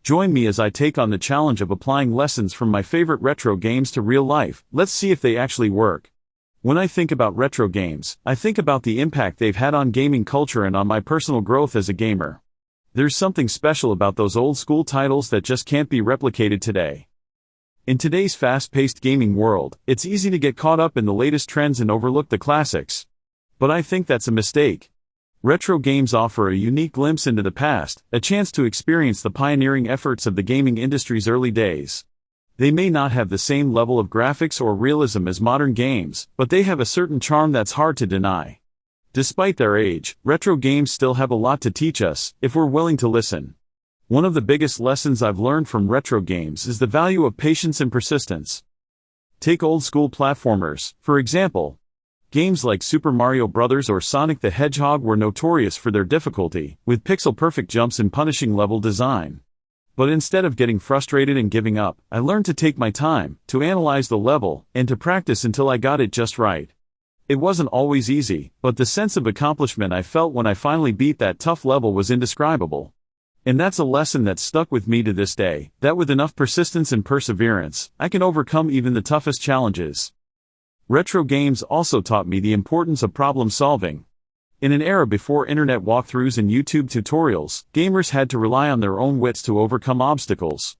Join me as I take on the challenge of applying lessons from my favorite retro games to real life. Let's see if they actually work. When I think about retro games, I think about the impact they've had on gaming culture and on my personal growth as a gamer. There's something special about those old school titles that just can't be replicated today. In today's fast-paced gaming world, it's easy to get caught up in the latest trends and overlook the classics. But I think that's a mistake. Retro games offer a unique glimpse into the past, a chance to experience the pioneering efforts of the gaming industry's early days. They may not have the same level of graphics or realism as modern games, but they have a certain charm that's hard to deny. Despite their age, retro games still have a lot to teach us, if we're willing to listen. One of the biggest lessons I've learned from retro games is the value of patience and persistence. Take old-school platformers, for example. Games like Super Mario Bros. Or Sonic the Hedgehog were notorious for their difficulty, with pixel-perfect jumps and punishing level design. But instead of getting frustrated and giving up, I learned to take my time, to analyze the level, and to practice until I got it just right. It wasn't always easy, but the sense of accomplishment I felt when I finally beat that tough level was indescribable. And that's a lesson that's stuck with me to this day, that with enough persistence and perseverance, I can overcome even the toughest challenges. Retro games also taught me the importance of problem solving. In an era before internet walkthroughs and YouTube tutorials, gamers had to rely on their own wits to overcome obstacles.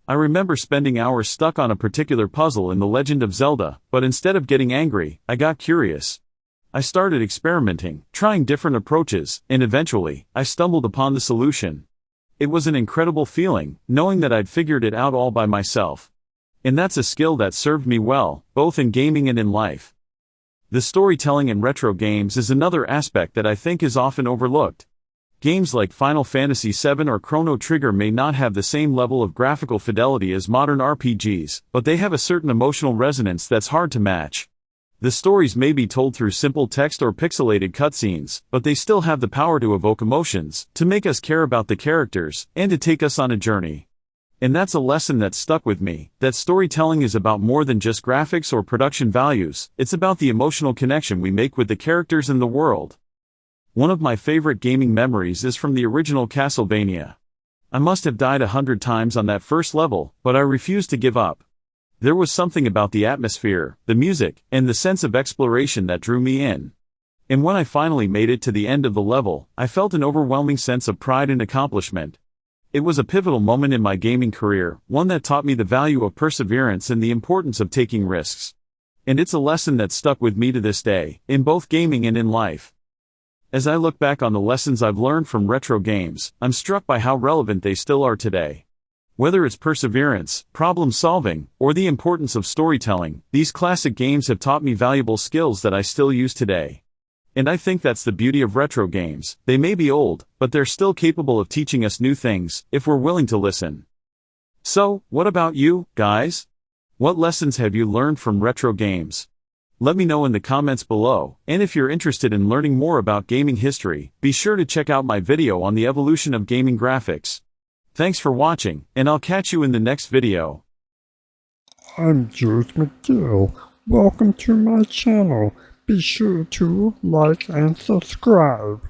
I remember spending hours stuck on a particular puzzle in The Legend of Zelda, but instead of getting angry, I got curious. I started experimenting, trying different approaches, and eventually, I stumbled upon the solution. It was an incredible feeling, knowing that I'd figured it out all by myself. And that's a skill that served me well, both in gaming and in life. The storytelling in retro games is another aspect that I think is often overlooked. Games like Final Fantasy VII or Chrono Trigger may not have the same level of graphical fidelity as modern RPGs, but they have a certain emotional resonance that's hard to match. The stories may be told through simple text or pixelated cutscenes, but they still have the power to evoke emotions, to make us care about the characters, and to take us on a journey. And that's a lesson that stuck with me, that storytelling is about more than just graphics or production values, it's about the emotional connection we make with the characters and the world. One of my favorite gaming memories is from the original Castlevania. I must have died 100 times on that first level, but I refused to give up. There was something about the atmosphere, the music, and the sense of exploration that drew me in. And when I finally made it to the end of the level, I felt an overwhelming sense of pride and accomplishment. It was a pivotal moment in my gaming career, one that taught me the value of perseverance and the importance of taking risks. And it's a lesson that stuck with me to this day, in both gaming and in life. As I look back on the lessons I've learned from retro games, I'm struck by how relevant they still are today. Whether it's perseverance, problem solving, or the importance of storytelling, these classic games have taught me valuable skills that I still use today. And I think that's the beauty of retro games. They may be old, but they're still capable of teaching us new things, if we're willing to listen. So, what about you, guys? What lessons have you learned from retro games? Let me know in the comments below, and if you're interested in learning more about gaming history, be sure to check out my video on the evolution of gaming graphics. Thanks for watching, and I'll catch you in the next video. I'm Jules McGill. Welcome to my channel. Be sure to like and subscribe.